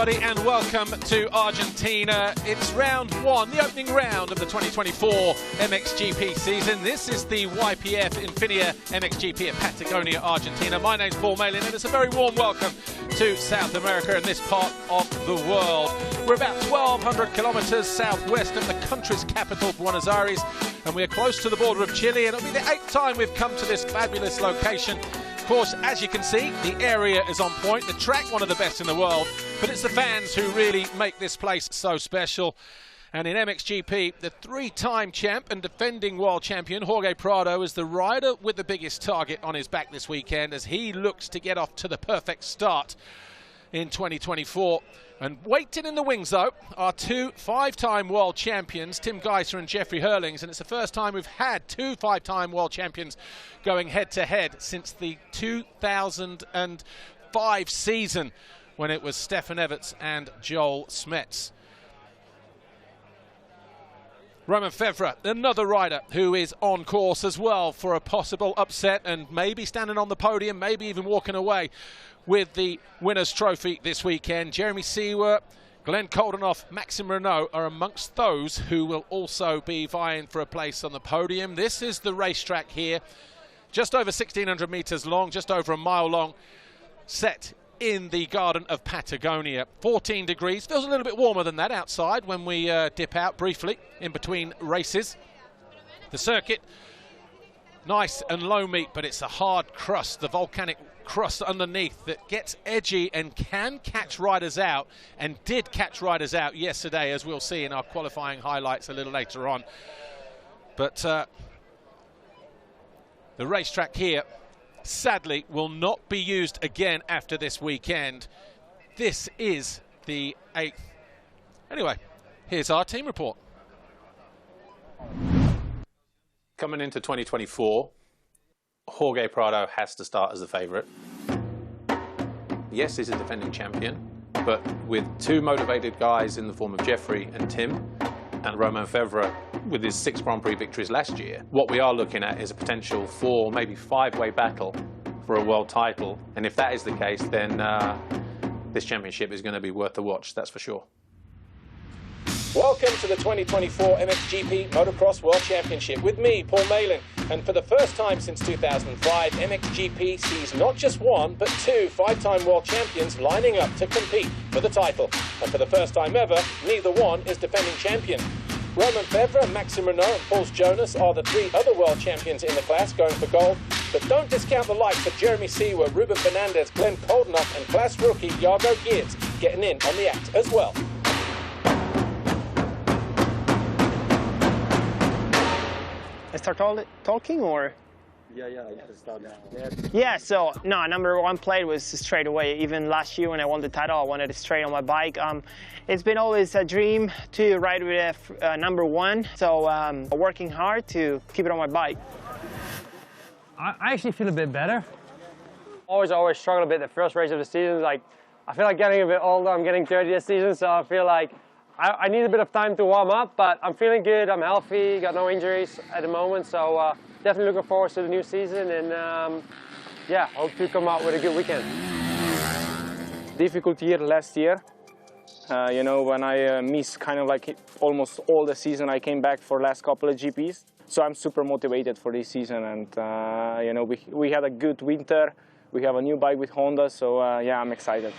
everybody, and welcome to Argentina. It's round one, the opening round of the 2024 MXGP season. This is the YPF Infinia MXGP at Patagonia, Argentina. My name's Paul Malin, and it's a very warm welcome to South America and this part of the world. We're about 1,200 kilometers southwest of the country's capital, Buenos Aires, and we're close to the border of Chile, and it'll be the 8th time we've come to this fabulous location. Of course, as you can see, the area is on point, the track one of the best in the world, but it's the fans who really make this place so special. And in MXGP, the three-time champ and defending world champion Jorge Prado is the rider with the biggest target on his back this weekend as he looks to get off to the perfect start in 2024. And waiting in the wings, though, are two five-time world champions, Tim Gajser and Jeffrey Herlings, and it's the first time we've had two five-time world champions going head-to-head since the 2005 season, when it was Stefan Everts and Joel Smets. Romain Febvre, another rider who is on course as well for a possible upset and maybe standing on the podium, maybe even walking away with the winner's trophy this weekend. Jeremy Seewer, Glenn Koldenoff, Maxime Renault are amongst those who will also be vying for a place on the podium. This is the racetrack here, just over 1,600 meters long, just over a mile long, set in the Garden of Patagonia. 14 degrees, feels a little bit warmer than that outside when we dip out briefly in between races. The circuit, nice and low meat, but it's a hard crust, the volcanic crust underneath that gets edgy and can catch riders out, and did catch riders out yesterday, as we'll see in our qualifying highlights a little later on. But the racetrack here sadly will not be used again after this weekend. This is the 8th. Anyway, here's our team report. Coming into 2024, Jorge Prado has to start as the favourite. Yes, he's a defending champion, but with two motivated guys in the form of Jeffrey and Tim, and Romain Febvre with his 6 Grand Prix victories last year, what we are looking at is a potential 4, maybe 5-way battle for a world title. And if that is the case, then this championship is going to be worth the watch, that's for sure. Welcome to the 2024 MXGP Motocross World Championship with me, Paul Malin. And for the first time since 2005, MXGP sees not just one, but two five-time world champions lining up to compete for the title. And for the first time ever, neither one is defending champion. Romain Febvre, Maxime Renault and Pauls Jonass are the three other world champions in the class going for gold. But don't discount the likes of Jeremy Seewer, Ruben Fernandez, Glenn Koldenoff and class rookie Jago Geerts getting in on the act as well. I start talking, or? Yeah, I can start now. Yeah, so, no, number one play was straight away. Even last year when I won the title, I wanted it straight on my bike. It's been always a dream to ride with number one, so working hard to keep it on my bike. I actually feel a bit better. Always struggle a bit the first race of the season. Like, I feel like getting a bit older. I'm getting 30 this season, so I feel like I need a bit of time to warm up, but I'm feeling good, I'm healthy, got no injuries at the moment, so definitely looking forward to the new season, and yeah, hope to come out with a good weekend. Difficult year last year. You know, when I missed kind of like almost all the season, I came back for last couple of GPs. So I'm super motivated for this season, and you know, we had a good winter. We have a new bike with Honda, so yeah, I'm excited.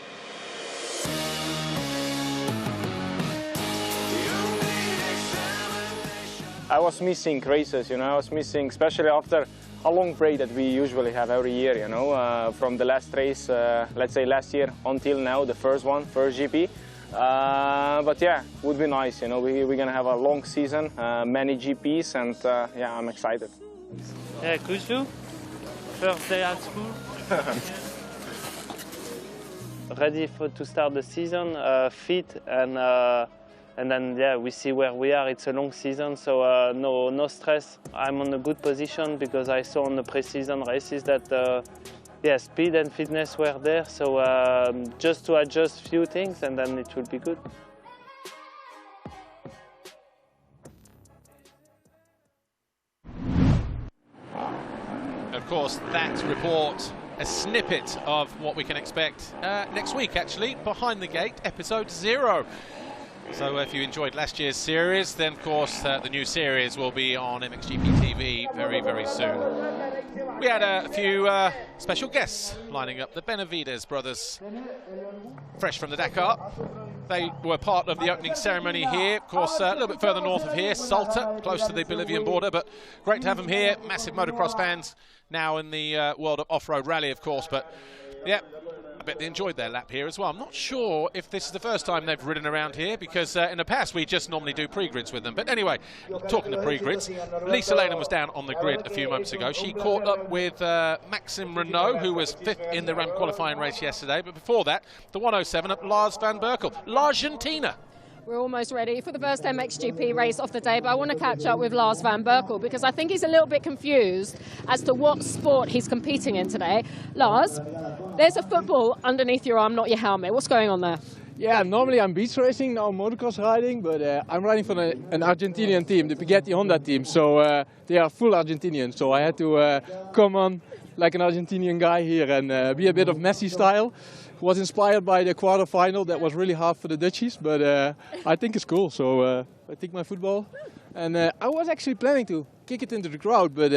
I was missing races, you know, I was missing, especially after a long break that we usually have every year, you know, from the last race, let's say last year until now, the first GP. But yeah, would be nice, you know, we're going to have a long season, many GPs, and yeah, I'm excited. Yeah, could you? First day at school. Ready to start the season, fit, and then, yeah, we see where we are. It's a long season, so no stress. I'm on a good position because I saw on the pre-season races that, yeah, speed and fitness were there. So just to adjust a few things, and then it will be good. Of course, that report a snippet of what we can expect next week, actually, Behind the Gate, episode 0. So if you enjoyed last year's series, then of course the new series will be on MXGP-TV very, very soon. We had a few special guests lining up. The Benavides brothers, fresh from the Dakar. They were part of the opening ceremony here. Of course, a little bit further north of here, Salta, close to the Bolivian border, but great to have them here. Massive motocross fans now in the world of off-road rally, of course, but yeah, I bet they enjoyed their lap here as well. I'm not sure if this is the first time they've ridden around here, because in the past we just normally do pre-grids with them. But anyway, talking to pre-grids, Lisa Lehnen was down on the grid a few moments ago. She caught up with Maxime Renault, who was 5th in the RAM qualifying race yesterday. But before that, the 107 up Lars van Berkel, L'Argentina. We're almost ready for the first MXGP race of the day, but I want to catch up with Lars van Berkel because I think he's a little bit confused as to what sport he's competing in today. Lars, there's a football underneath your arm, not your helmet. What's going on there? Yeah, normally I'm beach racing, now motocross riding, but I'm riding for an Argentinian team, the Pagani Honda team, so they are full Argentinian, so I had to come on like an Argentinian guy here and be a bit of Messi style. Was inspired by the quarterfinal. That was really hard for the Dutchies, but I think it's cool. So I take my football, and I was actually planning to kick it into the crowd, but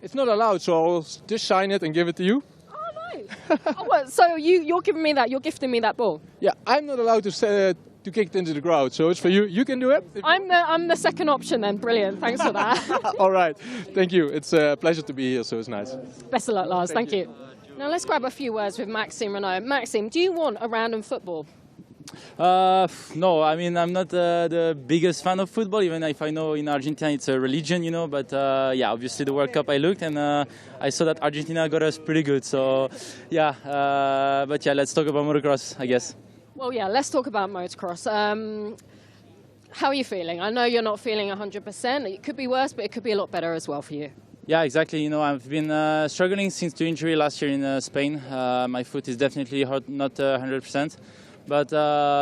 it's not allowed. So I'll just sign it and give it to you. Oh, nice. Oh, well, so you're giving me that? You're gifting me that ball? Yeah, I'm not allowed to kick it into the crowd, so it's for you. You can do it. I'm the second option then. Brilliant. Thanks for that. All right. Thank you. It's a pleasure to be here. So it's nice. Best of luck, Lars. Thank you. Now let's grab a few words with Maxime Renault. Maxime, do you want a round in football? No, I mean, I'm not the biggest fan of football, even if I know in Argentina it's a religion, you know, but yeah, obviously the World Cup I looked and I saw that Argentina got us pretty good, so yeah, but yeah, let's talk about motocross, I guess. Well, yeah, let's talk about motocross. How are you feeling? I know you're not feeling 100%. It could be worse, but it could be a lot better as well for you. Yeah, exactly. You know, I've been struggling since the injury last year in Spain. My foot is definitely hurt, not 100%, but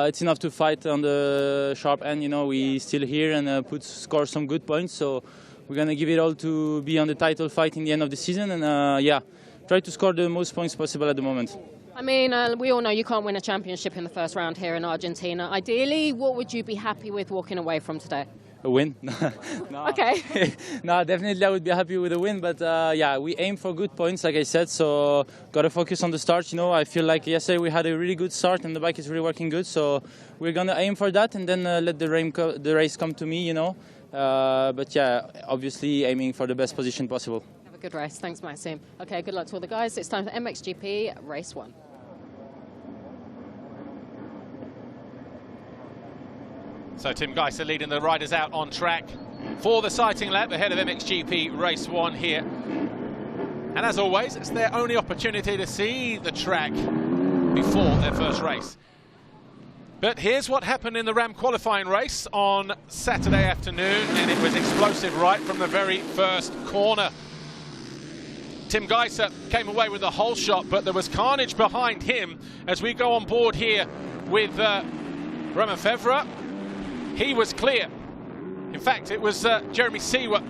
it's enough to fight on the sharp end. You know, we still here and score some good points. So we're gonna give it all to be on the title fight in the end of the season, and yeah, try to score the most points possible at the moment. I mean, we all know you can't win a championship in the first round here in Argentina. Ideally, what would you be happy with walking away from today? A win. No. Okay. No, definitely I would be happy with a win, but yeah, we aim for good points, like I said, so got to focus on the start. You know, I feel like yesterday we had a really good start and the bike is really working good, so we're going to aim for that and then let the race come to me, you know. But yeah, obviously aiming for the best position possible. Have a good race. Thanks, Maxime. Okay, good luck to all the guys. It's time for MXGP Race 1. So Tim Gajser leading the riders out on track for the sighting lap ahead of MXGP Race 1 here. And as always, it's their only opportunity to see the track before their first race. But here's what happened in the RAM qualifying race on Saturday afternoon, and it was explosive right from the very first corner. Tim Gajser came away with a whole shot, but there was carnage behind him as we go on board here with Romain Febvre. He was clear. In fact, it was Jeremy Seewer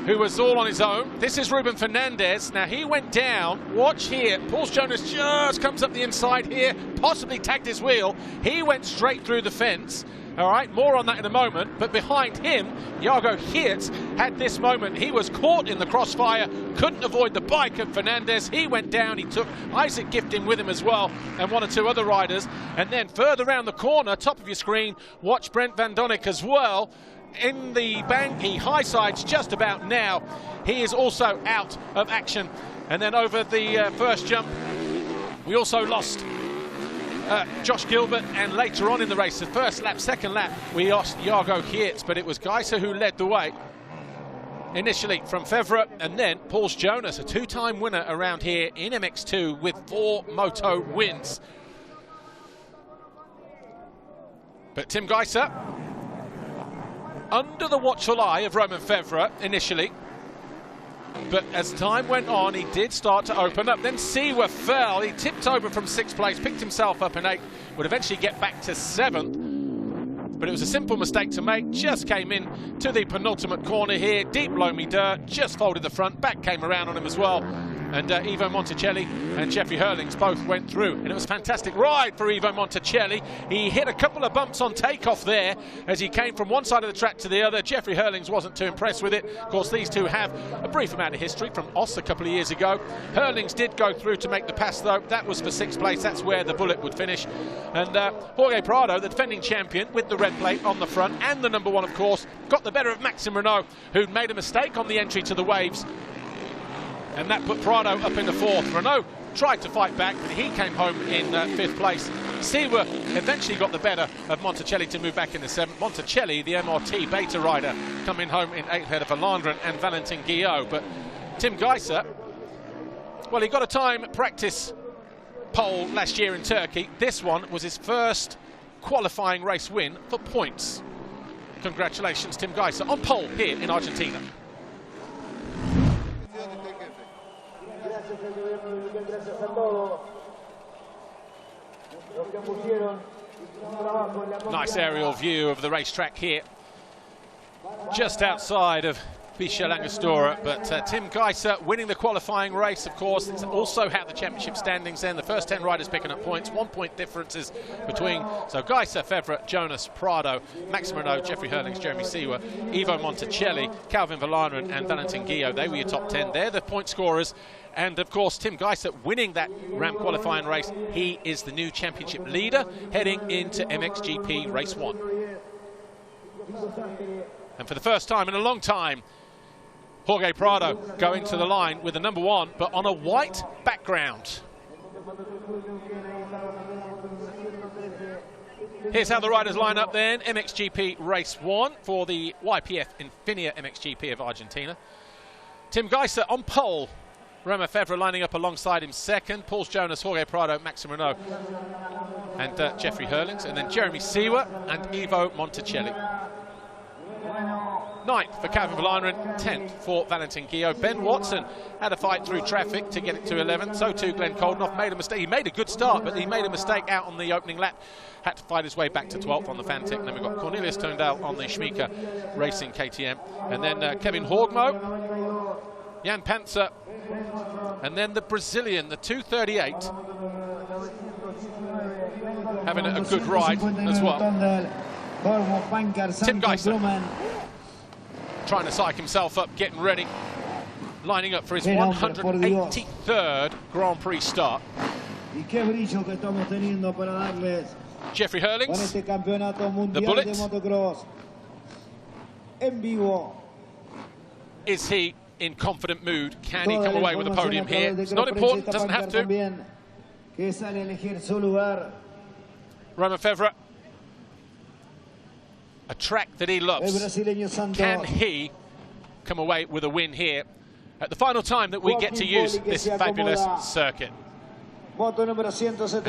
who was all on his own. This is Ruben Fernandez. Now, he went down. Watch here. Pauls Jonass just comes up the inside here, possibly tagged his wheel. He went straight through the fence. All right, more on that in a moment. But behind him, Jorge Prado had this moment. He was caught in the crossfire, couldn't avoid the bike of Fernandez. He went down. He took Isaac Gifting with him as well, and one or two other riders. And then further around the corner, top of your screen, watch Brent Van Donnick as well. In the bank, he high sides just about now. He is also out of action. And then over the first jump, we also lost Josh Gilbert, and later on in the race, the first lap, second lap, we lost Jorge Prado, but it was Gajser who led the way. Initially from Febvre, and then Pauls Jonass, a two-time winner around here in MX2 with 4 moto wins. But Tim Gajser, under the watchful eye of Romain Febvre initially, but as time went on, he did start to open up. Then Seewer fell. He tipped over from 6th place, picked himself up in 8th, would eventually get back to 7th. But it was a simple mistake to make. Just came in to the penultimate corner here. Deep loamy dirt, just folded the front. Back came around on him as well. And Ivo Monticelli and Jeffrey Hurlings both went through, and it was a fantastic ride for Ivo Monticelli. He hit a couple of bumps on takeoff there as he came from one side of the track to the other. Jeffrey Hurlings wasn't too impressed with it. Of course, these two have a brief amount of history from Oss a couple of years ago. Hurlings did go through to make the pass, though. That was for 6th place. That's where the bullet would finish. And Jorge Prado, the defending champion, with the red plate on the front, and the number 1, of course, got the better of Maxime Renault, who'd made a mistake on the entry to the waves. And that put Prado up in the 4th. Renault tried to fight back, but he came home in 5th place. Siwa eventually got the better of Monticelli to move back in the 7th. Monticelli, the MRT beta rider, coming home in 8th ahead of Valandren and Valentin Guillot. But Tim Gajser, well, he got a time practice pole last year in Turkey. This one was his first qualifying race win for points. Congratulations, Tim Gajser, on pole here in Argentina. Nice aerial view of the racetrack here, just outside of Villa Langostura, but Tim Gajser winning the qualifying race, of course. It's also how the championship standings then. The first 10 riders picking up points, 1 point differences between, so Gajser, Febvre, Jonass, Prado, Maxime Renault, Jeffrey Hurlings, Jeremy Siwa, Ivo Monticelli, Calvin Valandren and Valentin Guillot. They were your top 10. They're the point scorers. And of course, Tim Gajser winning that Ram qualifying race. He is the new championship leader heading into MXGP Race 1. And for the first time in a long time, Jorge Prado going to the line with the number 1, but on a white background. Here's how the riders line up then. MXGP Race 1 for the YPF Infinia MXGP of Argentina. Tim Gajser on pole. Romain Febvre lining up alongside him 2nd. Pauls Jonass, Jorge Prado, Maxime Renault and Jeffrey Hurlings. And then Jeremy Siwa and Ivo Monticelli. 9th for Calvin Valandren, 10th for Valentin Guillot. Ben Watson had a fight through traffic to get it to 11th. So too Glenn Coldenoff made a mistake. He made a good start, but he made a mistake out on the opening lap. Had to fight his way back to 12th on the Fantic. And then we've got Cornelius Tondal on the Schmieke Racing KTM. And then Kevin Horgmo, Jan Panzer, and then the Brazilian, the 238, having a good ride as well. Tim Gajser trying to psych himself up, getting ready, lining up for his 183rd Grand Prix start. Jeffrey Hurlings, the bullet. Is he in confident mood? Can he come away with a podium here? It's not important, doesn't have to. Romain Febvre, a track that he loves. Can he come away with a win here at the final time that we get to use this fabulous circuit? And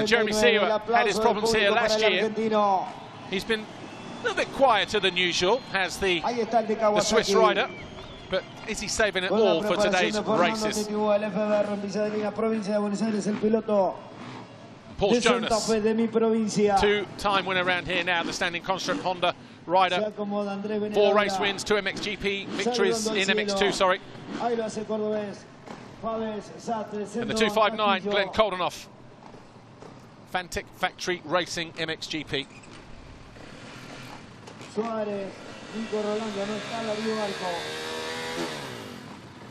Jeremy Siwa had his problems here last year. He's been a little bit quieter than usual, has the Swiss rider. But is he saving it all for today's races? Pauls Jonass, 2-time winner around here now, the standing construct Honda rider. 4 race wins, 2 MXGP victories in MX2, sorry. And the 259, Glenn Coldenoff. Fantic Factory Racing MXGP.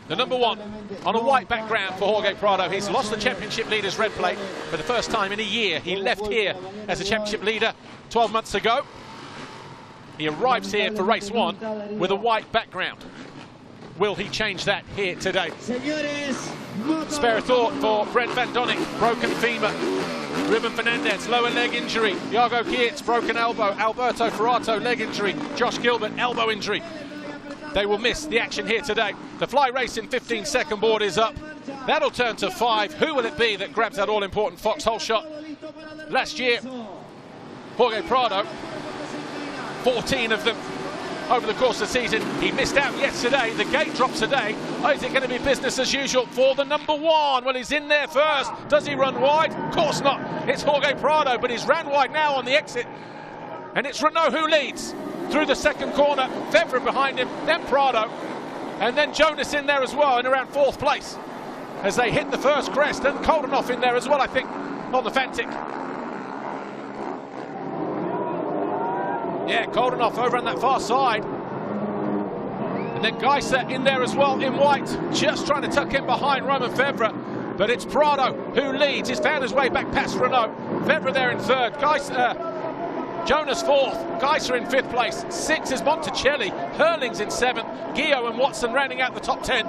The number 1 on a white background for Jorge Prado. He's lost the championship leader's red plate for the first time in a year. He left here as a championship leader 12 months ago. He arrives here for race 1 with a white background. Will he change that here today? Spare a thought for Brent Van Donnick, broken femur. Ruben Fernandez, lower leg injury. Iago Kietz, broken elbow. Alberto Ferrato, leg injury. Josh Gilbert, elbow injury. They will miss the action here today. The Fly Racing 15-second board is up. That'll turn to 5. Who will it be that grabs that all-important foxhole shot? Last year, Jorge Prado, 14 of them over the course of the season. He missed out yesterday. The gate drops today. Oh, is it going to be business as usual for the number 1? Well, he's in there first. Does he run wide? Of course not. It's Jorge Prado, but he's ran wide now on the exit. And it's Renault who leads through the second corner. Febvre behind him, then Prado, and then Jonass in there as well in around 4th place. as they hit the first crest, and Koldenhoff in there as well, I think, on the Fantic. Yeah, Koldenhoff over on that far side. And then Gajser in there as well in white, just trying to tuck in behind Romain Febvre. But it's Prado who leads. He's found his way back past Renault. Febvre there in third. Jonass fourth. Gajser in fifth place. Sixth is Monticelli. Hurling's in seventh. Guillaume and Watson rounding out the top 10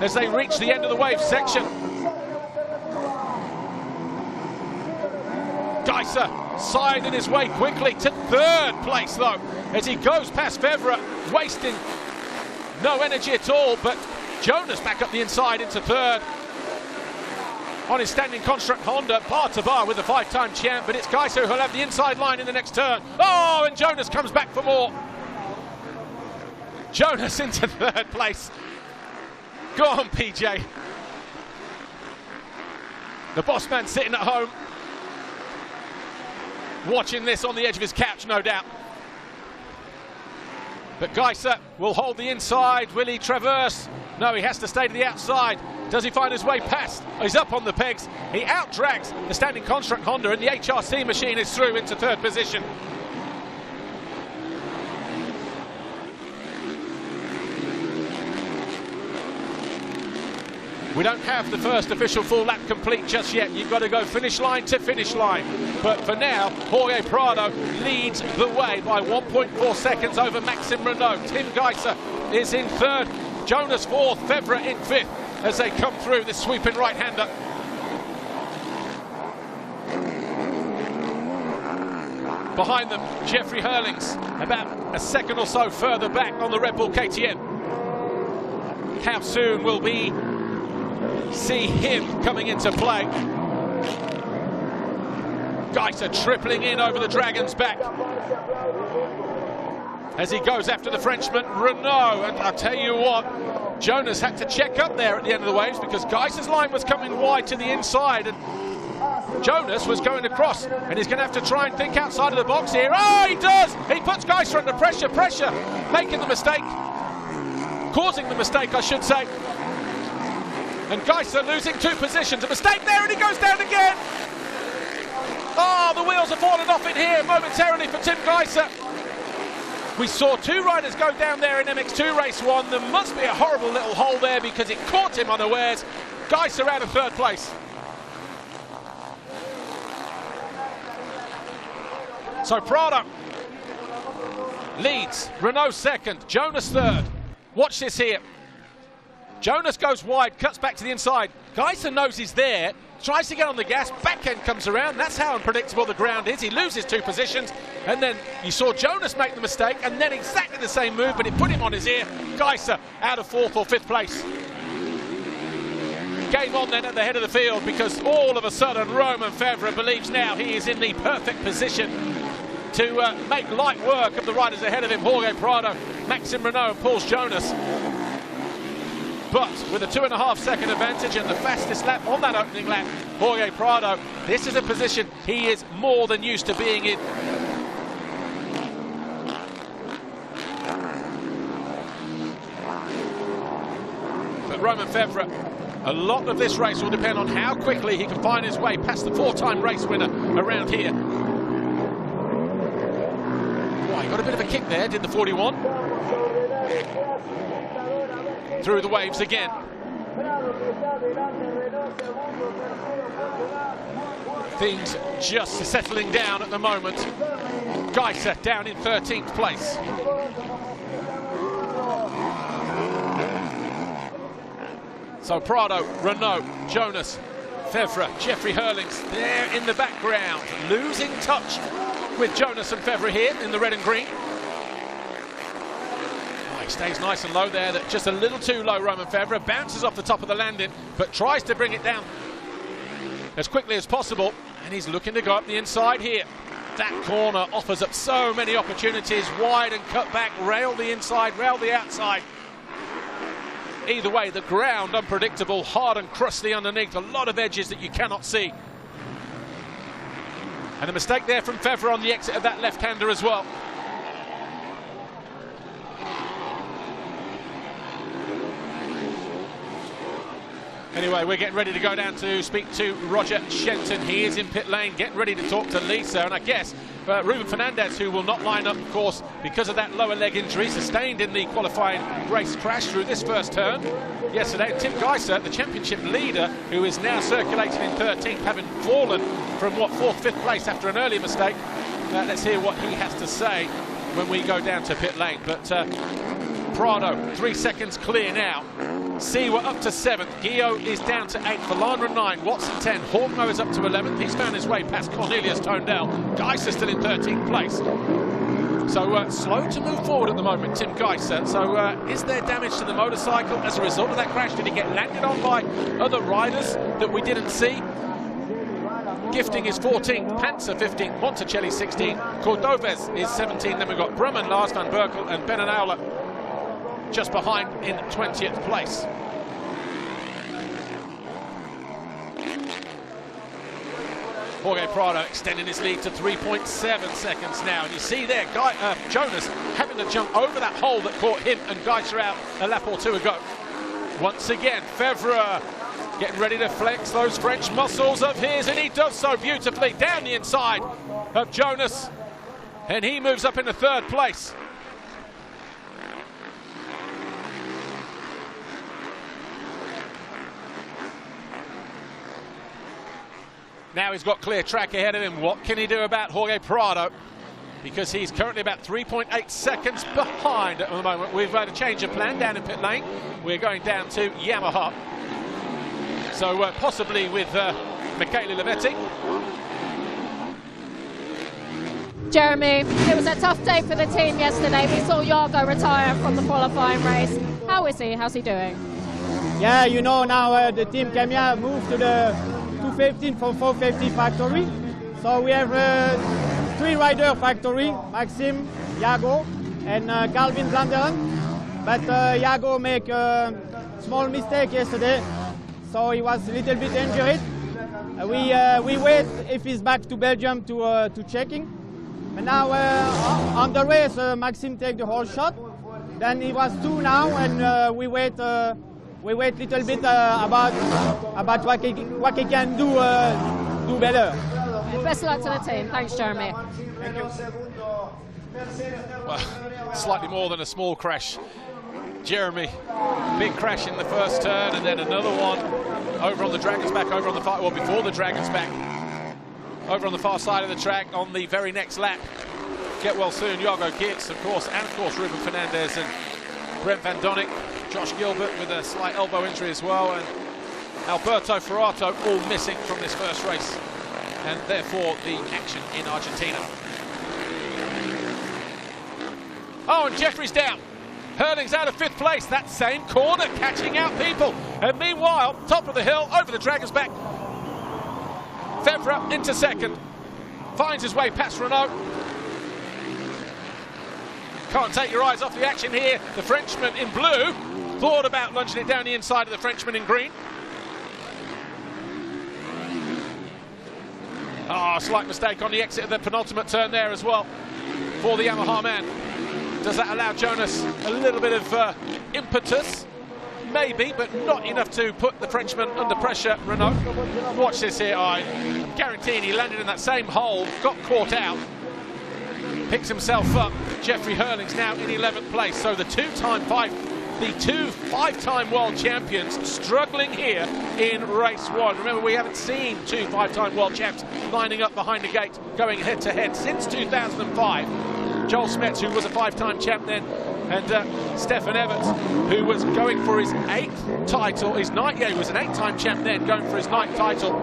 as they reach the end of the wave section. Gajser siding his way quickly to third place though, as he goes past Febvre, wasting no energy at all. But Jonass back up the inside into third on his standing construct Honda, bar to bar with the 5-time champ. But it's Gajser who'll have the inside line in the next turn. Oh, and Jonass comes back for more. Jonass into third place. Go on, PJ. The boss man sitting at home, watching this on the edge of his couch, no doubt. But Gajser will hold the inside. Will he traverse? No, he has to stay to the outside. Does he find his way past? He's up on the pegs. He out-drags the standing construct Honda, and the HRC machine is through into third position. We don't have the first official full lap complete just yet. You've got to go finish line to finish line. But for now, Jorge Prado leads the way by 1.4 seconds over Maxime Renault. Tim Gajser is in third. Jonass fourth. Febvre in fifth as they come through this sweeping right-hander. Behind them, Jeffrey Hurlings, about a second or so further back on the Red Bull KTM. How soon will we see him coming into play? Gajser tripling in over the Dragon's back as he goes after the Frenchman Renault. And I'll tell you what, Jonass had to check up there at the end of the waves because Gajser's line was coming wide to the inside and Jonass was going across, and he's going to have to try and think outside of the box here. Oh, he does! He puts Gajser under pressure, making the mistake, causing the mistake, I should say. And Gajser losing 2 positions. A mistake there, and he goes down again. Oh, the wheels have fallen off in here momentarily for Tim Gajser. We saw 2 riders go down there in MX2 race 1. There must be a horrible little hole there because it caught him unawares. Gajser out of third place. So Prado leads, Renault second, Jonass third. Watch this here. Jonass goes wide, cuts back to the inside. Gajser knows he's there, tries to get on the gas, back end comes around. That's how unpredictable the ground is. He loses 2 positions, and then you saw Jonass make the mistake, and then exactly the same move, but it put him on his ear. Gajser out of 4th or 5th place. Game on then at the head of the field, because all of a sudden Romain Febvre believes now he is in the perfect position to make light work of the riders ahead of him, Jorge Prado, Maxime Renault and Pauls Jonass. But with a 2.5 second advantage and the fastest lap on that opening lap, Jorge Prado, this is a position he is more than used to being in. But Romain Febvre, a lot of this race will depend on how quickly he can find his way past the 4-time race winner around here. He got a bit of a kick there, did the 41. Through the waves again. Things just settling down at the moment. Gajser down in 13th place. So Prado, Renault, Jonass, Febvre, Jeffrey Hurlings there in the background, losing touch with Jonass and Febvre here in the red and green. Oh, he stays nice and low there, just a little too low, Romain Febvre. Bounces off the top of the landing, but tries to bring it down as quickly as possible. And he's looking to go up the inside here. That corner offers up so many opportunities. Wide and cut back, rail the inside, rail the outside. Either way, the ground unpredictable, hard and crusty underneath. A lot of edges that you cannot see. And a mistake there from Febvre on the exit of that left-hander as well. Anyway, we're getting ready to go down to speak to Roger Shenton. He is in pit lane, getting ready to talk to Lisa. And I guess Ruben Fernandez, who will not line up, of course, because of that lower leg injury sustained in the qualifying race crash through this first turn yesterday. Tim Gajser, the championship leader, who is now circulating in 13th, having fallen from, what, 4th, 5th place after an earlier mistake. Let's hear what he has to say when we go down to pit lane. But Prado, 3 seconds clear now. Seawer up to 7th. Guillot is down to 8th. Valana 9. Watson 10. Horgno is up to 11th. He's found his way past Cornelius Tondell. Gajser still in 13th place. So slow to move forward at the moment, Tim Gajser. So is there damage to the motorcycle as a result of that crash? Did he get landed on by other riders that we didn't see? Gifting is 14th, Panzer 15th, Monticelli 16th, Cordoves is 17th. Then we've got Brumman, Lars van Berkel and Benanaula just behind in 20th place. Jorge Prado extending his lead to 3.7 seconds now. And you see there, Jonass having to jump over that hole that caught him and Gajser out a lap or two ago. Once again, Febvre getting ready to flex those French muscles of his, and he does so beautifully down the inside of Jonass. And he moves up into 3rd place. Now he's got clear track ahead of him. What can he do about Jorge Prado? Because he's currently about 3.8 seconds behind at the moment. We've had a change of plan down in pit lane. We're going down to Yamaha. So possibly with Michele Levetti. Jeremy, it was a tough day for the team yesterday. We saw Jago retire from the qualifying race. How is he? How's he doing? Yeah, you know, now the team came here, moved to the 215 from 450 factory. So we have 3 rider factory, Maxime, Jago and Calvin Blanderen. But Jago make a small mistake yesterday, so he was a little bit injured. We wait if he's back to Belgium to checking. But now on the race, Maxime take the whole shot. Then he was 2 now, and we wait a little bit about what he can do better. Best of luck to the team. Thanks, Jeremy. Thank you. Well, slightly more than a small crash. Jeremy, big crash in the first turn, and then another one over on the Dragon's Back, over on the far, well, before the Dragon's Back, over on the far side of the track on the very next lap. Get well soon, Jago Geerts, of course, and of course Ruben Fernandez and Brent Van Donnick, Josh Gilbert with a slight elbow injury as well, and Alberto Ferrato all missing from this first race, and therefore the action in Argentina. Oh, and Jeffrey's down. Hurling's out of 5th place, that same corner, catching out people. And meanwhile, top of the hill, over the Dragon's Back, Febvre into 2nd. Finds his way past Renault. Can't take your eyes off the action here. The Frenchman in blue thought about lunging it down the inside of the Frenchman in green. Ah, slight mistake on the exit of the penultimate turn there as well for the Yamaha man. Does that allow Jonass a little bit of impetus? Maybe, but not enough to put the Frenchman under pressure, Renault. Watch this here. I'm guaranteeing he landed in that same hole, got caught out, picks himself up. Jeffrey Hurling's now in 11th place. So the two five-time world champions struggling here in race 1. Remember, we haven't seen 2 5-time world champs lining up behind the gate, going head-to-head since 2005. Joel Smets, who was a 5-time champ then, and Stefan Everts, who was going for his 8th title. He was an 8-time champ then, going for his 9th title.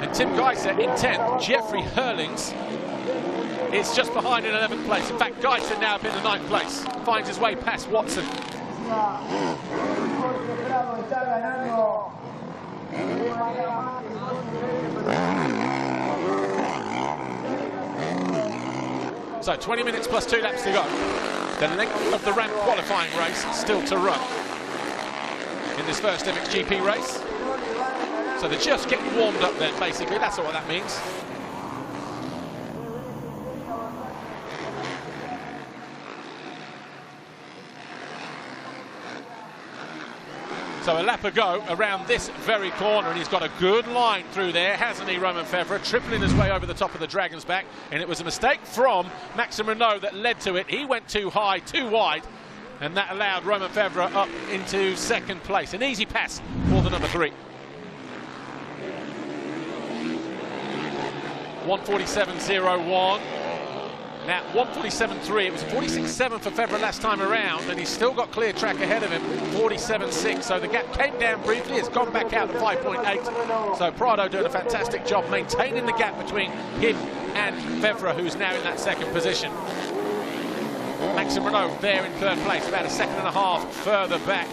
And Tim Gajser in 10th. Jeffrey Hurlings is just behind in 11th place. In fact, Gajser now up in the 9th place. Finds his way past Watson. So 20 minutes plus 2 laps to go. The length of the ramp qualifying race still to run in this first MXGP race. So they're just getting warmed up then, basically. That's what that means. So a lap ago around this very corner, and he's got a good line through there, hasn't he, Romain Febvre, tripling his way over the top of the Dragon's Back, and it was a mistake from Maxime Renaux that led to it. He went too high, too wide, and that allowed Romain Febvre up into second place. An easy pass for the number 3. 1:47.01. Now 1:47.3. It was 46.7 for Febvre last time around, and he's still got clear track ahead of him. 47.6. So the gap came down briefly. It's gone back out to 5.8. So Prado doing a fantastic job maintaining the gap between him and Febvre, who's now in that second position. Maxime Renaux there in third place, about a second and a half further back.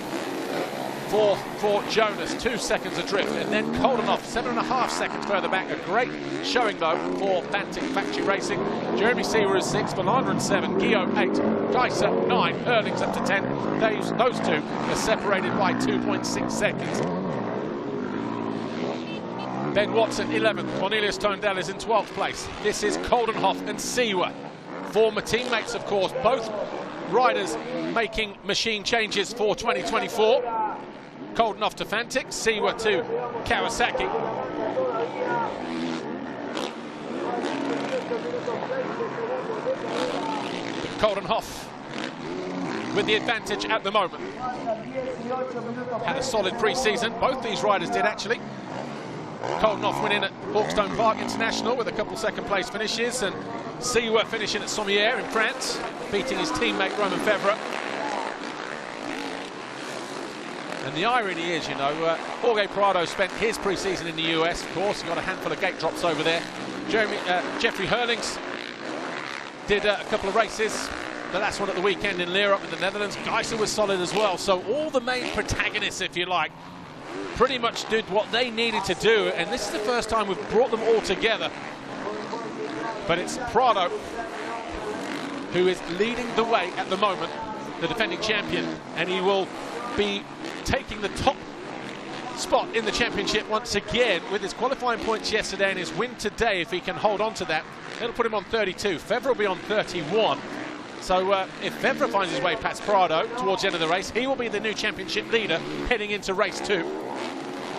Fourth for Jonass, 2 seconds adrift, and then Coldenhoff 7.5 seconds further back. A great showing though for Fantic Factory Racing. Jeremy Seawer is 6, Verlander 7, Guillaume 8, Gajser 9, Hurlings up to 10. Those two are separated by 2.6 seconds. Ben Watson 11th, Cornelius Toendel is in 12th place. This is Coldenhoff and Seawer. Former teammates, of course, both riders making machine changes for 2024. Coldenhoff to Fantic, Seawer to Kawasaki. Coldenhoff with the advantage at the moment. Had a solid pre-season, both these riders did actually. Coldenhoff winning at Hawkstone Park International with a couple second place finishes, and Seawer finishing at Sommières in France, beating his teammate Romain Febvre. And the irony is, you know, Jorge Prado spent his pre-season in the US, of course. He got a handful of gate drops over there. Jeffrey Hurlings did a couple of races. The last one at the weekend in Leeuwarden in the Netherlands. Gajser was solid as well. So all the main protagonists, if you like, pretty much did what they needed to do. And this is the first time we've brought them all together. But it's Prado who is leading the way at the moment, the defending champion. And he will be taking the top spot in the championship once again with his qualifying points yesterday and his win today. If he can hold on to that, it'll put him on 32. Febvre will be on 31. So if Febvre finds his way past Prado towards the end of the race, he will be the new championship leader heading into race 2.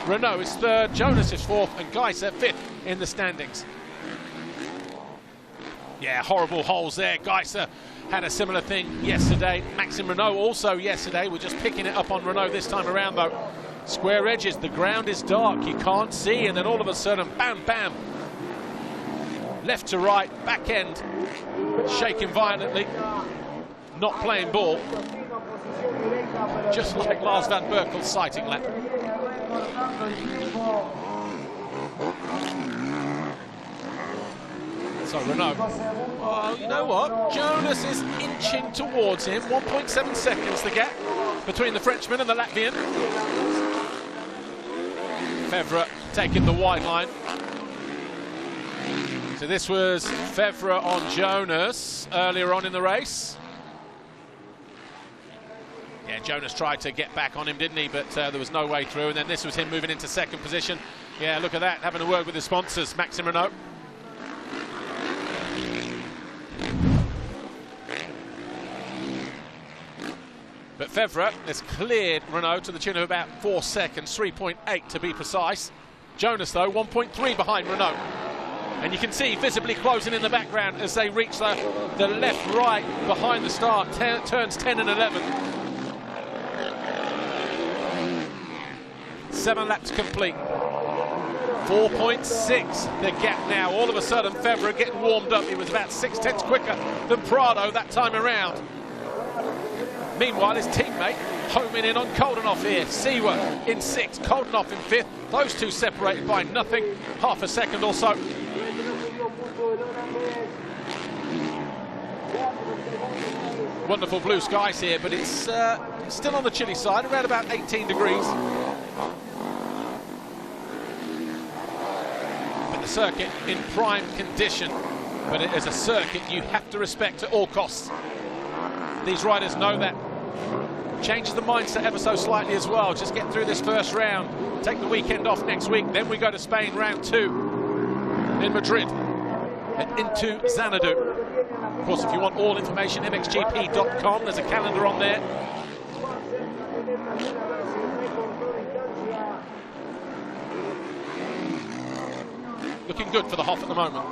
Renaux is 3rd, Jonass is 4th, and Gajser 5th in the standings. Yeah, horrible holes there. Gajser had a similar thing yesterday. Maxime Renaux also yesterday. We're just picking it up on Renaux this time around though. Square edges, the ground is dark, you can't see, and then all of a sudden, bam, bam. Left to right, back end, shaking violently, not playing ball. Just like Lars van Berkel's sighting lap. So Renaux, well, you know what? Jonass is inching towards him. 1.7 seconds the gap between the Frenchman and the Latvian. Febvre taking the wide line. So this was Febvre on Jonass earlier on in the race. Yeah, Jonass tried to get back on him, didn't he? But there was no way through. And then this was him moving into second position. Yeah, look at that, having a word with the sponsors, Maxime Renaux. But Febvre has cleared Renaux to the tune of about 4 seconds, 3.8 to be precise. Jonass, though, 1.3 behind Renaux. And you can see visibly closing in the background as they reach the left-right behind the start, turns 10 and 11. 7 laps complete. 4.6 the gap now. All of a sudden, Febvre getting warmed up. He was about 6/10 quicker than Prado that time around. Meanwhile, his teammate homing in on Coldenhoff here. Seawer in 6th, Coldenhoff in 5th. Those two separated by nothing, half a second or so. Wonderful blue skies here, but it's still on the chilly side, around about 18 degrees. But the circuit in prime condition, but it is a circuit you have to respect at all costs. These riders know that. Changes the mindset ever so slightly as well. Just get through this first round, take the weekend off next week, then we go to Spain round 2 in Madrid and into Xanadu. Of course, if you want all information, MXGP.com, there's a calendar on there. looking good for the Hoff at the moment.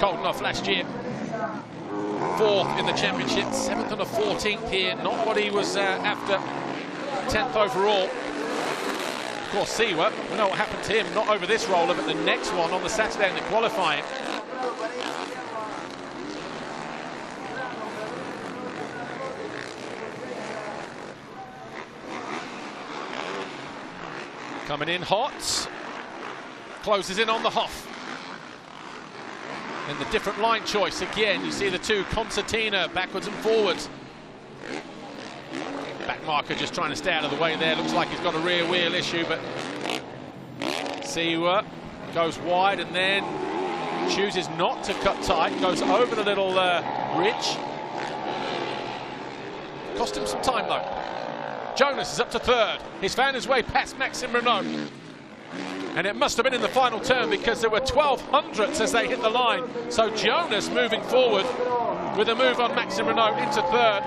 Koldenhoff last year, 4th in the championship, 7th and a 14th here, not what he was after, 10th overall. Of course, Seawer, we know what happened to him, not over this roller, but the next one on the Saturday in the qualifying. Coming in hot, closes in on the Hoff. And the different line choice again, you see the two concertina backwards and forwards. Back marker just trying to stay out of the way there, looks like he's got a rear wheel issue, but Seawer goes wide and then chooses not to cut tight, goes over the little ridge. Cost him some time though. Jonass is up to 3rd. He's found his way past Maxime Renault. And it must have been in the final turn because there were 1200ths as they hit the line. So Jonass moving forward with a move on Maxime Renault into 3rd.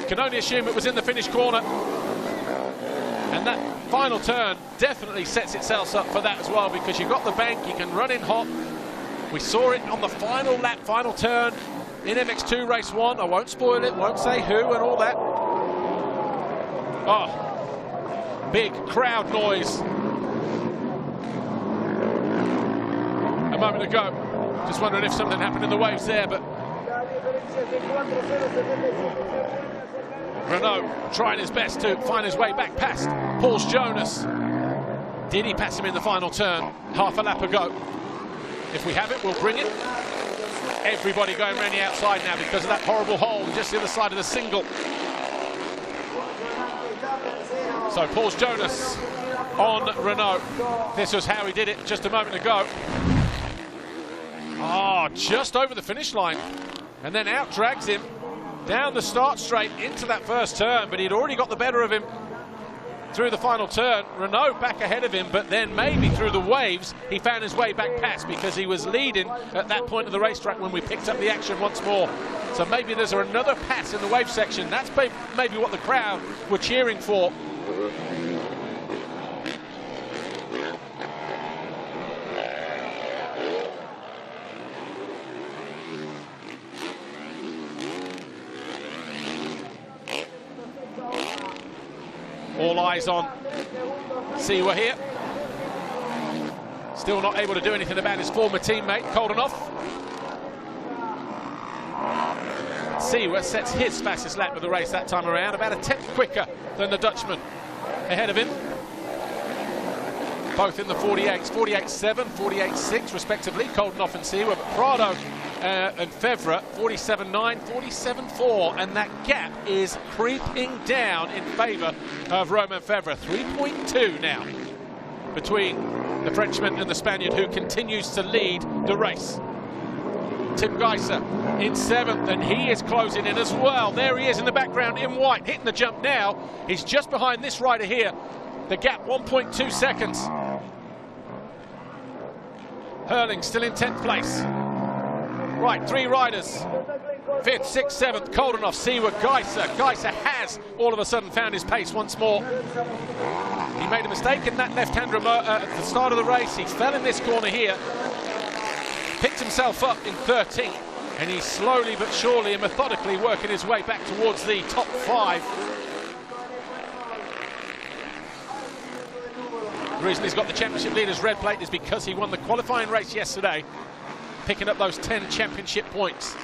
Can only assume it was in the finish corner. And that final turn definitely sets itself up for that as well, because you've got the bank, you can run in hot. We saw it on the final lap, final turn in MX2 Race 1. I won't spoil it, won't say who and all that. Oh, big crowd noise. A moment ago, just wondering if something happened in the waves there, but Renault trying his best to find his way back past Pauls Jonass. Did he pass him in the final turn? Half a lap ago. If we have it, we'll bring it. Everybody going around the outside now because of that horrible hole just the other side of the single. So Pauls Jonass on Renault. This was how he did it just a moment ago. Oh, just over the finish line. And then out drags him down the start straight into that first turn, but he'd already got the better of him through the final turn. Renault back ahead of him, but then maybe through the waves he found his way back past, because he was leading at that point of the racetrack when we picked up the action once more. So maybe there's another pass in the wave section. That's maybe what the crowd were cheering for. All eyes on Seawer here. Still not able to do anything about his former teammate, Koldenhoff. Seawer sets his fastest lap of the race that time around, about a 10th quicker than the Dutchman ahead of him. Both in the 48s, 48.7, 48.6 respectively, Koldenhoff and Seawer, but Prado and Febvre, 47.9, 47.4, and that gap is creeping down in favour of Romain Febvre. 3.2 now between the Frenchman and the Spaniard, who continues to lead the race. Tim Gajser in 7th, and he is closing in as well. There he is in the background in white, hitting the jump now. He's just behind this rider here. The gap 1.2 seconds. Hurling still in 10th place. Right, 3 riders. 5th, 6th, 7th, Koldenhoff, Seawer, Gajser. Gajser has all of a sudden found his pace once more. He made a mistake in that left-hand remote at the start of the race. He fell in this corner here. Picked himself up in 13th, and he's slowly but surely and methodically working his way back towards the top 5. The reason he's got the championship leader's red plate is because he won the qualifying race yesterday, picking up those 10 championship points.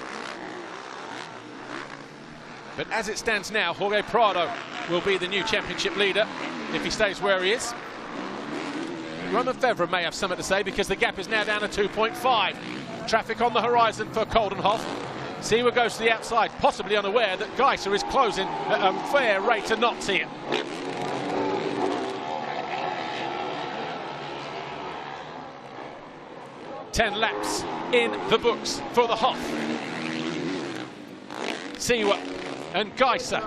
But as it stands now, Jorge Prado will be the new championship leader if he stays where he is. Romain Febvre may have something to say, because the gap is now down to 2.5. Traffic on the horizon for Koldenhoff. Seawer goes to the outside, possibly unaware that Gajser is closing at a fair rate of knots here. Ten laps in the books for the Hoff. Seawer and Gajser.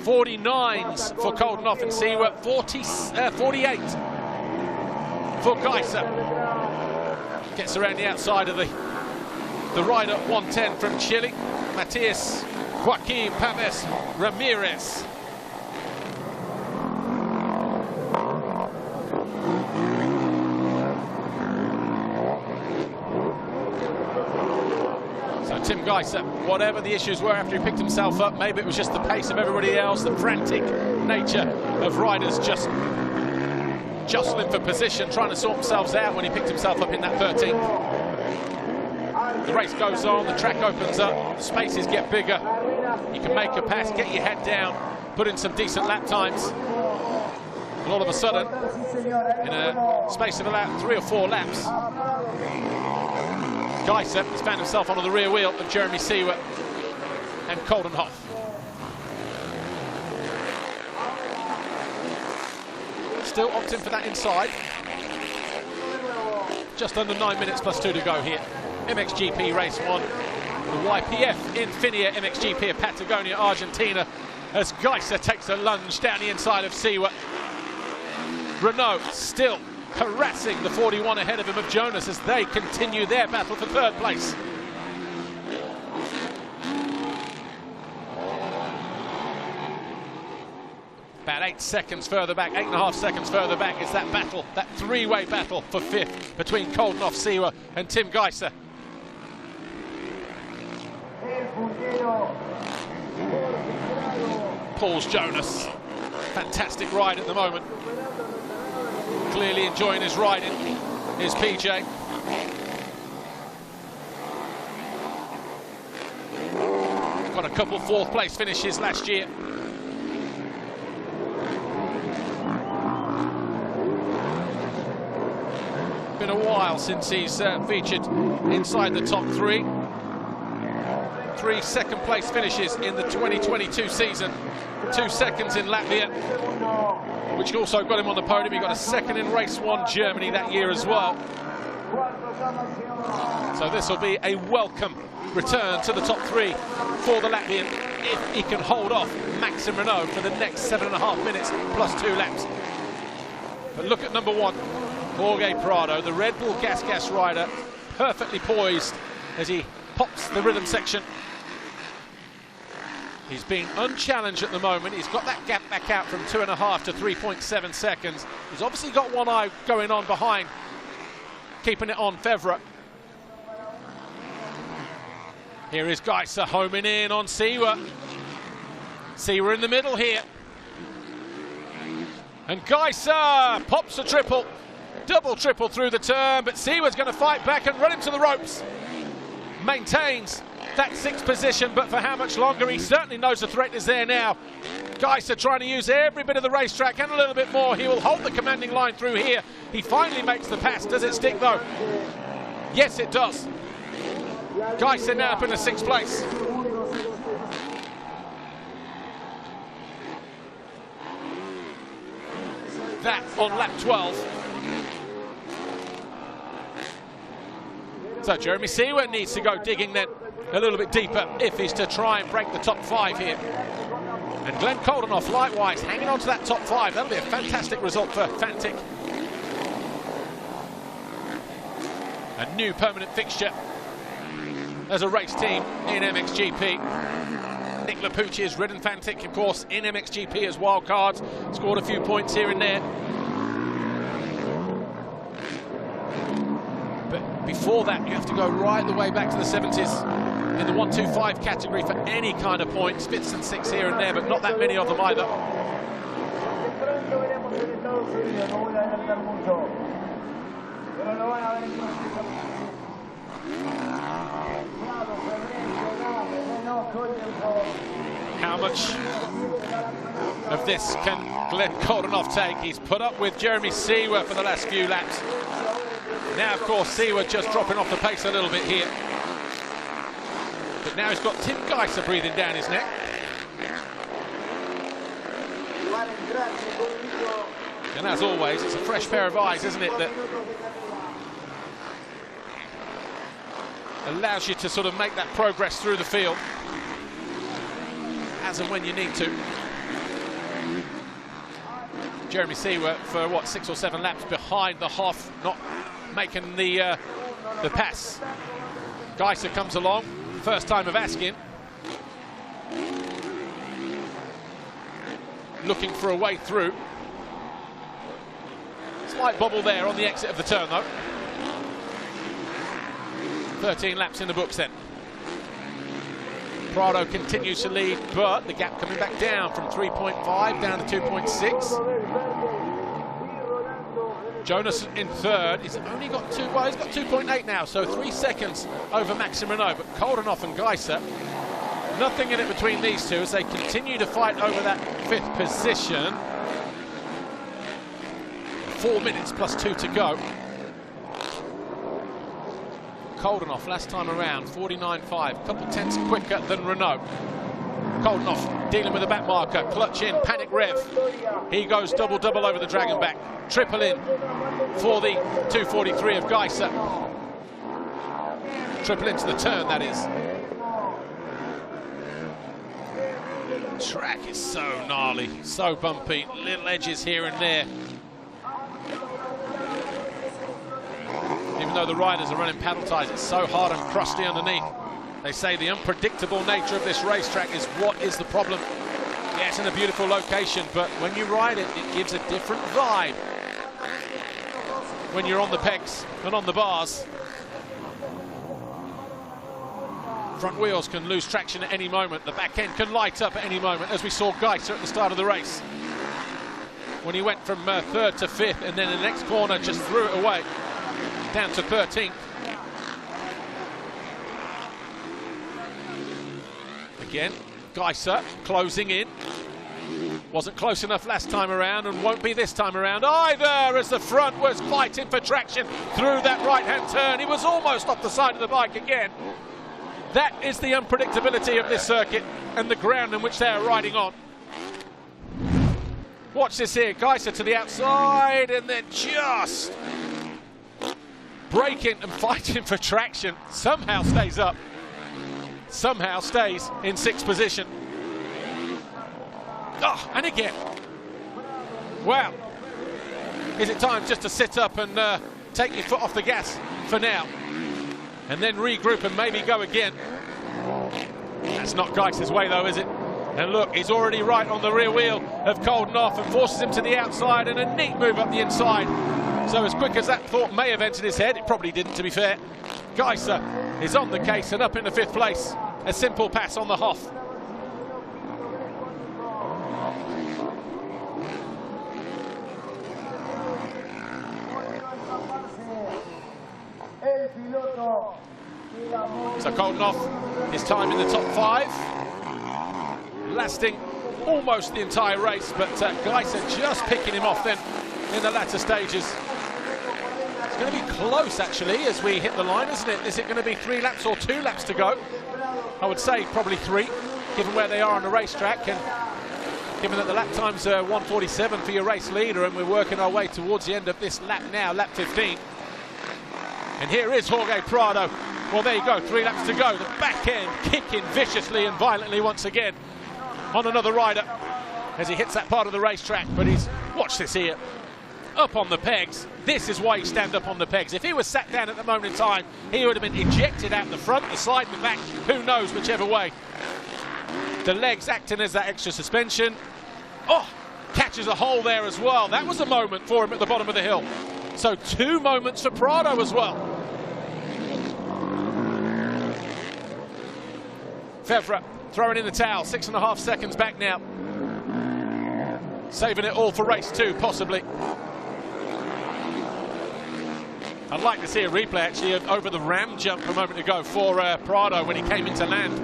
49s for Koldenhoff and Seawer. 48 for Gajser. Gets around the outside of the rider 110 from Chile, Matias Joaquim Paves Ramirez. Tim Gajser, whatever the issues were after he picked himself up, maybe it was just the pace of everybody else, the frantic nature of riders just jostling for position, trying to sort themselves out when he picked himself up in that 13th. The race goes on, the track opens up, spaces get bigger. You can make a pass, get your head down, put in some decent lap times. And all of a sudden, in a space of about 3 or 4 laps, Gajser has found himself onto the rear wheel of Jeremy Seewer and Coldenhoff. Still opting for that inside. Just under 9 minutes plus 2 to go here. MXGP Race 1. The YPF Infinia MXGP of Patagonia, Argentina, as Gajser takes a lunge down the inside of Seewer. Renault still harassing the 41 ahead of him of Jonass as they continue their battle for 3rd place. About 8 seconds further back, 8.5 seconds further back is that battle, that 3-way battle for 5th between Coldenhoff, Seewer and Tim Gajser. Pauls Jonass, fantastic ride at the moment. Clearly enjoying his riding, is PJ. Got a couple 4th place finishes last year. Been a while since he's featured inside the top 3. 3 2nd place finishes in the 2022 season. 2 seconds in Latvia, which also got him on the podium. He got a 2nd in Race 1 Germany that year as well. So this will be a welcome return to the top 3 for the Latvian if he can hold off Maxim Renault for the next 7.5 minutes plus 2 laps. But look at number 1, Jorge Prado, the Red Bull Gas rider, perfectly poised as he pops the rhythm section. He's being unchallenged at the moment. He's got that gap back out from 2.5 to 3.7 seconds. He's obviously got one eye going on behind, keeping it on Febvre. Here is Gajser homing in on Seewer. Seewer in the middle here. And Gajser pops a triple, double triple through the turn, but Seewer's going to fight back and run him to the ropes. Maintains that 6th position, but for how much longer? He certainly knows the threat is there now. Gajser trying to use every bit of the racetrack and a little bit more. He will hold the commanding line through here. He finally makes the pass. Does it stick though? Yes, it does. Gajser now up in the 6th place. That on lap 12. So Jeremy Seewer needs to go digging then a little bit deeper if he's to try and break the top 5 here. And Glenn Coldenhoff likewise hanging on to that top 5. That'll be a fantastic result for Fantic. A new permanent fixture as a race team in MXGP. Nick Lapucci has ridden Fantic, of course, in MXGP as wild cards. Scored a few points here and there. But before that, you have to go right the way back to the 70s in the 1-2-5 category for any kind of points. 5th and 6th here and there, but not that many of them either. How much of this can Glenn Coldenhoff take? He's put up with Jeremy Seewer for the last few laps. Now, of course, Seewer just dropping off the pace a little bit here. But now he's got Tim Gajser breathing down his neck. And as always, it's a fresh pair of eyes, isn't it, that allows you to sort of make that progress through the field as and when you need to. Jeremy Seewer for what, 6 or 7 laps behind the Hoff, not making the pass. Gajser comes along, first time of asking, looking for a way through. Slight bobble there on the exit of the turn though. 13 laps in the books then. Prado continues to lead, but the gap coming back down from 3.5 down to 2.6. Jonass in third. He's only got he's got 2.8 now, so 3 seconds over Maxime Renaux. But Koldenhoff and Gajser, nothing in it between these two as they continue to fight over that 5th position. 4 minutes plus 2 to go. Koldenhoff last time around, 49.5, couple tenths quicker than Renaux. Koldenhoff dealing with the back marker, clutch in, panic rev. He goes double-double over the dragon back, triple in for the 243 of Gajser. Triple into the turn, that is. Track is so gnarly, so bumpy, little edges here and there. Even though the riders are running paddle ties, it's so hard and crusty underneath. They say the unpredictable nature of this racetrack is what is the problem. Yeah, it's in a beautiful location, but when you ride it, it gives a different vibe. When you're on the pegs and on the bars. Front wheels can lose traction at any moment. The back end can light up at any moment, as we saw Gajser at the start of the race. When he went from 3rd to 5th, and then in the next corner just threw it away, down to 13th. Again, Gajser closing in. Wasn't close enough last time around and won't be this time around either, as the front was fighting for traction through that right-hand turn. He was almost off the side of the bike again. That is the unpredictability of this circuit and the ground in which they are riding on. Watch this here, Gajser to the outside and then just braking and fighting for traction. Somehow stays up. Somehow stays in 6th position. Oh, and again. Wow. Is it time just to sit up and take your foot off the gas for now? And then regroup and maybe go again. That's not Gajser's way though, is it? And look, he's already right on the rear wheel of Koldenhoff and forces him to the outside, and a neat move up the inside. So as quick as that thought may have entered his head, it probably didn't, to be fair. Gajser is on the case and up in the 5th place. A simple pass on the Hoff. So Koldenhoff, his time in the top 5, lasting almost the entire race, but Gajser just picking him off then in the latter stages. It's going to be close actually as we hit the line, isn't it? Is it going to be 3 laps or 2 laps to go? I would say probably 3, given where they are on the racetrack, and given that the lap times are 1:47 for your race leader, and we're working our way towards the end of this lap now, lap 15. And here is Jorge Prado. Well, there you go, 3 laps to go. The back end kicking viciously and violently once again on another rider as he hits that part of the racetrack. But he's, watch this here, up on the pegs. This is why you stand up on the pegs. If he was sat down at the moment in time, he would have been ejected out the front, the side, the back, who knows, whichever way. The legs acting as that extra suspension. Oh, catches a hole there as well. That was a moment for him at the bottom of the hill. So 2 moments for Prado as well. Febvre throwing in the towel, 6.5 seconds back now. Saving it all for race 2, possibly. I'd like to see a replay actually of over the ram jump a moment ago for Prado when he came into land.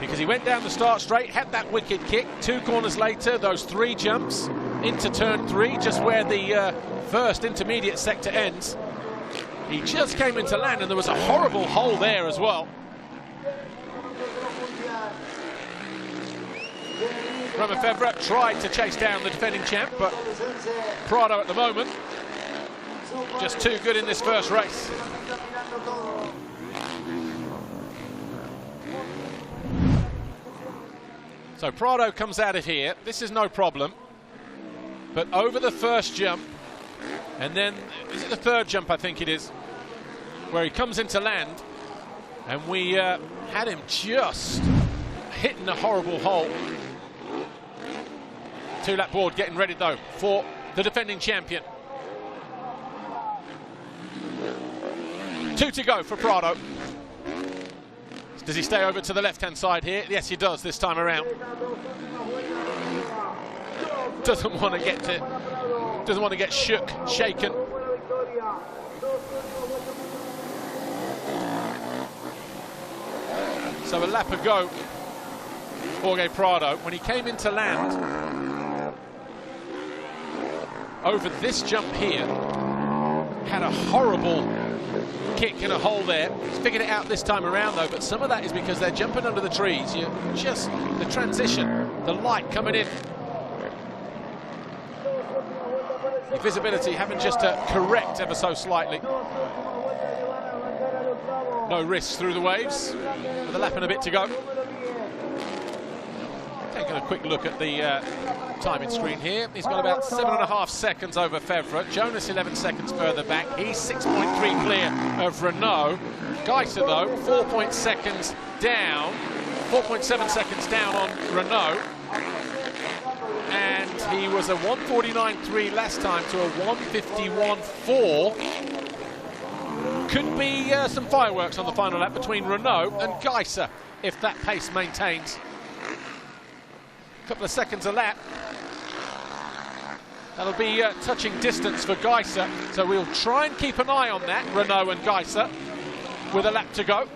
Because he went down the start straight, had that wicked kick, 2 corners later, those 3 jumps into turn 3, just where the first intermediate sector ends. He just came into land and there was a horrible hole there as well. Romain Febvre tried to chase down the defending champ, but Prado at the moment just too good in this first race. So Prado comes out of here. This is no problem. But over the first jump, and then, is it the 3rd jump, I think it is, where he comes into land, and we had him just hitting a horrible hole. 2-lap board getting ready, though, for the defending champion. 2 to go for Prado. He's Does he stay over to the left-hand side here? Yes, he does this time around. Doesn't want to get shaken. So a lap ago, Jorge Prado, when he came into land over this jump here, had a horrible kick in a hole there. He's figured it out this time around though, but some of that is because they're jumping under the trees. You just, the transition, the light coming in. The visibility having just to correct ever so slightly. No risks through the waves, with a lap and a bit to go. Taking a quick look at the timing screen here. He's got about 7.5 seconds over Febvre. Jonass 11 seconds further back. He's 6.3 clear of Renault. Gajser though, 4.7 seconds down on Renault. And he was a 1:49.3 last time to a 1:51.4. Could be some fireworks on the final lap between Renault and Gajser if that pace maintains. A couple of seconds a lap. That'll be touching distance for Gajser, so we'll try and keep an eye on that, Renault and Gajser, with a lap to go.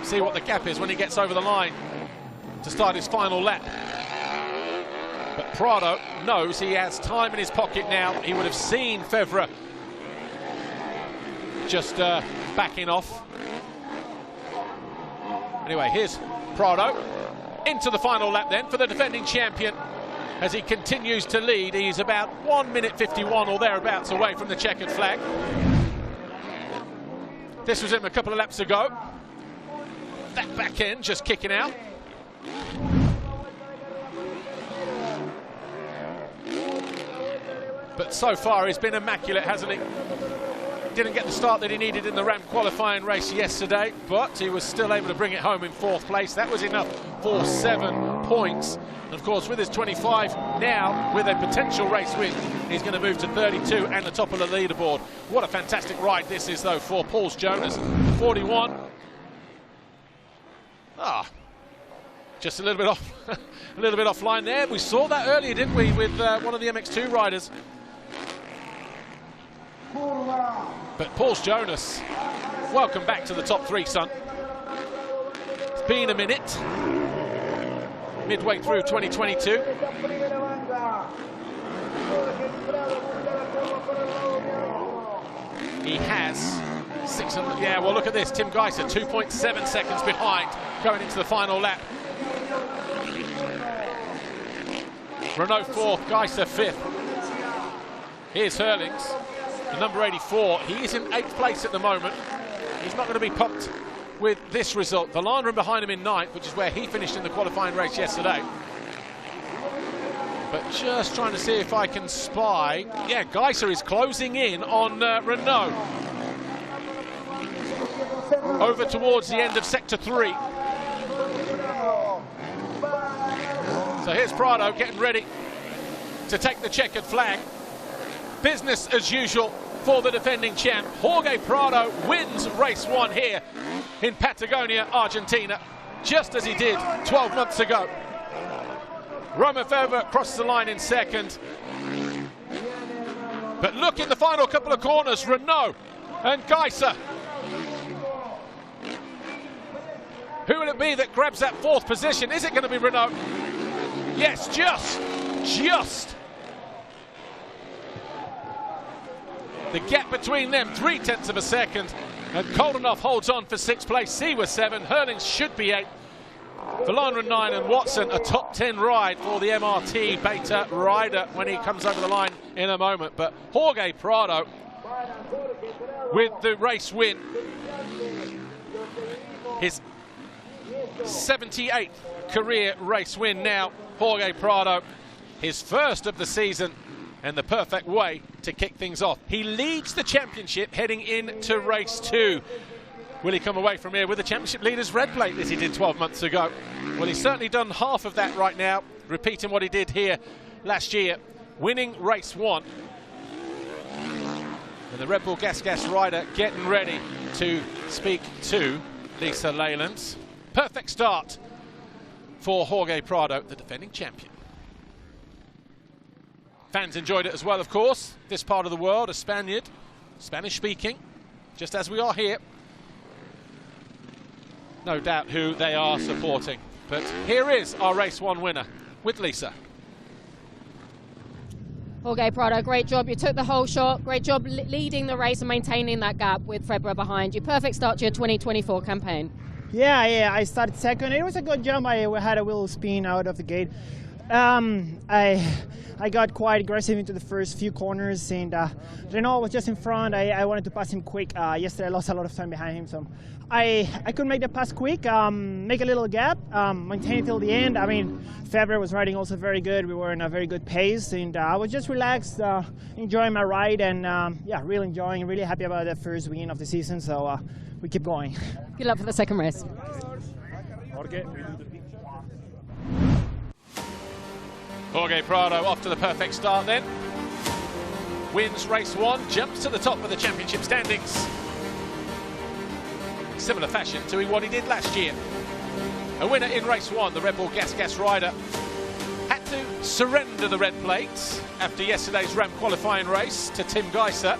See what the gap is when he gets over the line to start his final lap. But Prado knows he has time in his pocket now. He would have seen Febvre just backing off. Anyway, here's Prado into the final lap then for the defending champion. As he continues to lead, he's about 1:51 or thereabouts away from the checkered flag. This was him a couple of laps ago. That back end just kicking out. But so far he's been immaculate, hasn't he? Didn't get the start that he needed in the Ram qualifying race yesterday, but he was still able to bring it home in 4th place. That was enough for 7 points. And of course, with his 25 now, with a potential race win, he's going to move to 32 and the top of the leaderboard. What a fantastic ride this is, though, for Pauls Jonass. 41. Just a little bit off, a little bit offline there. We saw that earlier, didn't we, with one of the MX2 riders. But Pauls Jonass, welcome back to the top 3, son. It's been a minute, midway through 2022. He has 600, yeah, well look at this, Tim Gajser 2.7 seconds behind going into the final lap. Renault 4th, Gajser 5th. Here's Herlings, the number 84. He is in 8th place at the moment. He's not going to be pumped with this result. The line room behind him in 9th, which is where he finished in the qualifying race yesterday. But just trying to see if I can spy. Yeah, Gajser is closing in on Renault. Over towards the end of Sector 3. So here's Prado getting ready to take the checkered flag. Business as usual for the defending champ. Jorge Prado wins race 1 here in Patagonia, Argentina, just as he did 12 months ago. Romain Febvre crosses the line in 2nd. But look in the final couple of corners, Renault and Gajser. Who will it be that grabs that 4th position? Is it going to be Renault? Yes, just. The gap between them, 0.3 of a second. And Koldenhoff holds on for 6th place. He was 7. Herlings should be 8. Verlaine 9 and Watson, a top 10 ride for the MRT Beta rider when he comes over the line in a moment. But Jorge Prado with the race win. His 78th career race win now. Jorge Prado, his first of the season, and the perfect way to kick things off. He leads the championship heading into race 2. Will he come away from here with the championship leader's red plate as he did 12 months ago? Well, he's certainly done half of that right now, repeating what he did here last year, winning race 1. And the Red Bull Gas rider getting ready to speak to Lisa Leyland. Perfect start for Jorge Prado, the defending champion. Fans enjoyed it as well, of course. This part of the world, a Spaniard, Spanish speaking, just as we are here. No doubt who they are supporting. But here is our race 1 winner with Lisa. Jorge Prado, great job. You took the whole shot. Great job leading the race and maintaining that gap with Febvre behind you. Perfect start to your 2024 campaign. Yeah, I started second. It was a good jump. I had a little spin out of the gate. I got quite aggressive into the first few corners, and Renault was just in front. I wanted to pass him quick. Yesterday I lost a lot of time behind him, so I couldn't make the pass quick, make a little gap, maintain it till the end. I mean, Febvre was riding also very good. We were in a very good pace, and I was just relaxed, enjoying my ride, and yeah, really enjoying, really happy about the first win of the season, so we keep going. Good luck for the second race. Jorge Prado off to the perfect start then. Wins race 1, jumps to the top of the championship standings. Similar fashion to what he did last year. A winner in race 1, the Red Bull Gas rider had to surrender the red plates after yesterday's Ram qualifying race to Tim Gajser.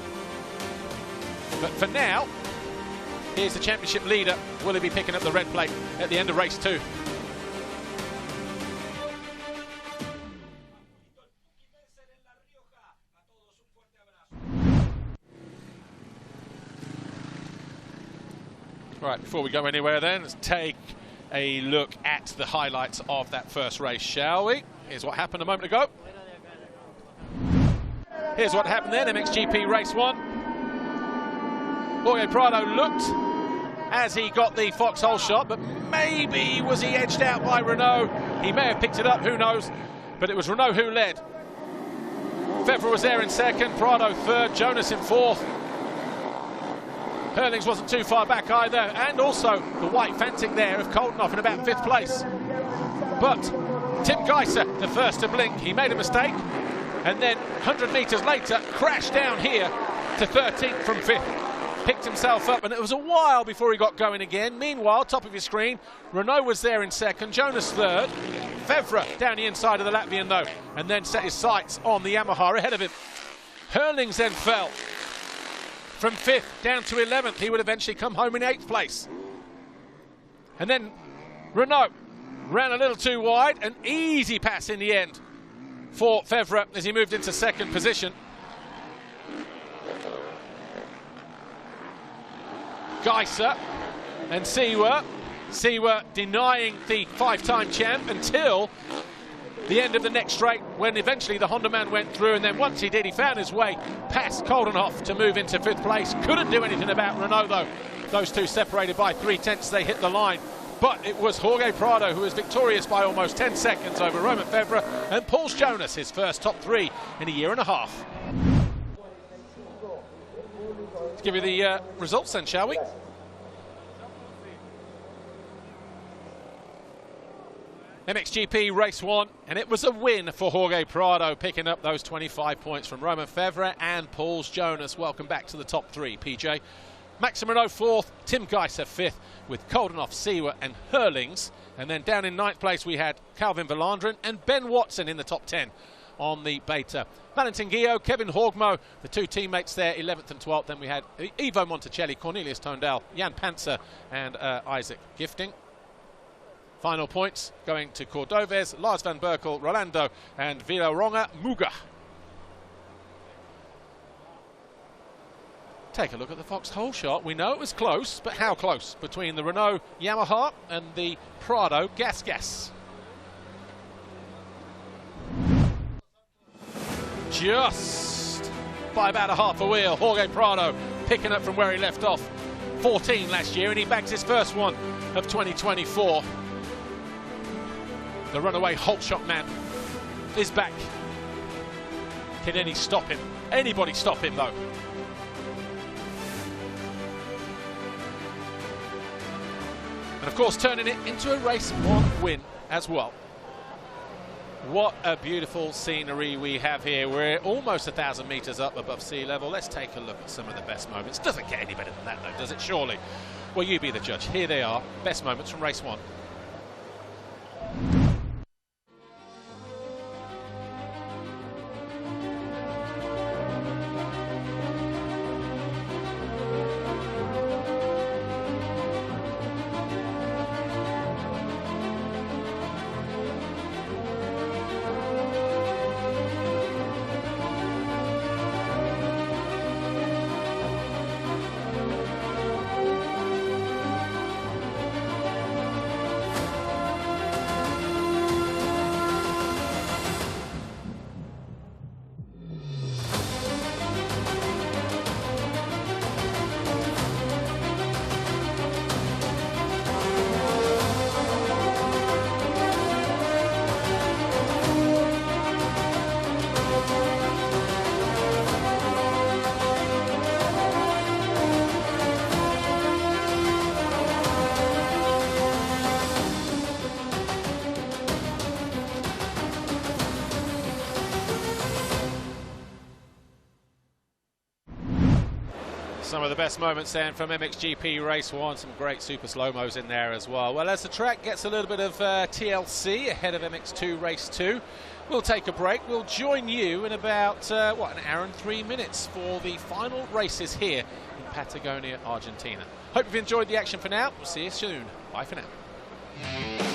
But for now, here's the championship leader. Will he be picking up the red plate at the end of race 2? Right, before we go anywhere then, let's take a look at the highlights of that first race, shall we? Here's what happened a moment ago. Here's what happened then, MXGP race 1. Jorge Prado looked as he got the foxhole shot, but maybe was he edged out by Renault? He may have picked it up, who knows? But it was Renault who led. Febvre was there in second, Prado third, Jonass in fourth. Herlings wasn't too far back either, and also the white Fantic there of Koldenhoff in about 5th place. But Tim Gajser, the first to blink, he made a mistake, and then 100 metres later crashed down here to 13th from 5th. Picked himself up, and it was a while before he got going again. Meanwhile, top of your screen, Renault was there in second, Jonass third, Febvre down the inside of the Latvian though, and then set his sights on the Yamaha ahead of him. Herlings then fell from 5th down to 11th. He would eventually come home in 8th place. And then Renault ran a little too wide. An easy pass in the end for Febvre as he moved into second position. Gajser and Siwa denying the 5-time champ until the end of the next straight, when eventually the Honda man went through, and then once he did, he found his way past Koldenhoff to move into 5th place. Couldn't do anything about Renault though. Those two separated by 3/10, they hit the line. But it was Jorge Prado who was victorious by almost 10 seconds over Romain Febvre and Pauls Jonass, his first top 3 in a year and a half. Let's give you the results then, shall we? MXGP race 1, and it was a win for Jorge Prado, picking up those 25 points from Romain Febvre and Pauls Jonass. Welcome back to the top 3, PJ. Maxim Renault 4th, Tim Gajser 5th, with Koldenhoff, Siwa and Herlings. And then down in 9th place we had Calvin Verlandren and Ben Watson in the top 10 on the Beta. Valentin Guillot, Kevin Horgmo, the two teammates there, 11th and 12th. Then we had Ivo Monticelli, Cornelius Tondel, Jan Panzer and Isaac Gifting. Final points going to Cordoves, Lars van Berkel, Rolando and Villaronga Muga. Take a look at the foxhole shot. We know it was close, but how close between the Renault Yamaha and the Prado Gas. Just by about a half a wheel. Jorge Prado picking up from where he left off. 14 last year, and he bags his first one of 2024. The runaway Holtshot man is back. Can any stop him? Anybody stop him though? And of course turning it into a race 1 win as well. What a beautiful scenery we have here. We're almost 1,000 meters up above sea level. Let's take a look at some of the best moments. Doesn't get any better than that, though, does it? Surely. Well, you be the judge. Here they are. Best moments from race 1. Some of the best moments then from MXGP Race 1, some great super slow-mos in there as well. Well, as the track gets a little bit of TLC ahead of MX2 Race 2, we'll take a break. We'll join you in about, an hour and 3 minutes for the final races here in Patagonia, Argentina. Hope you've enjoyed the action for now. We'll see you soon. Bye for now.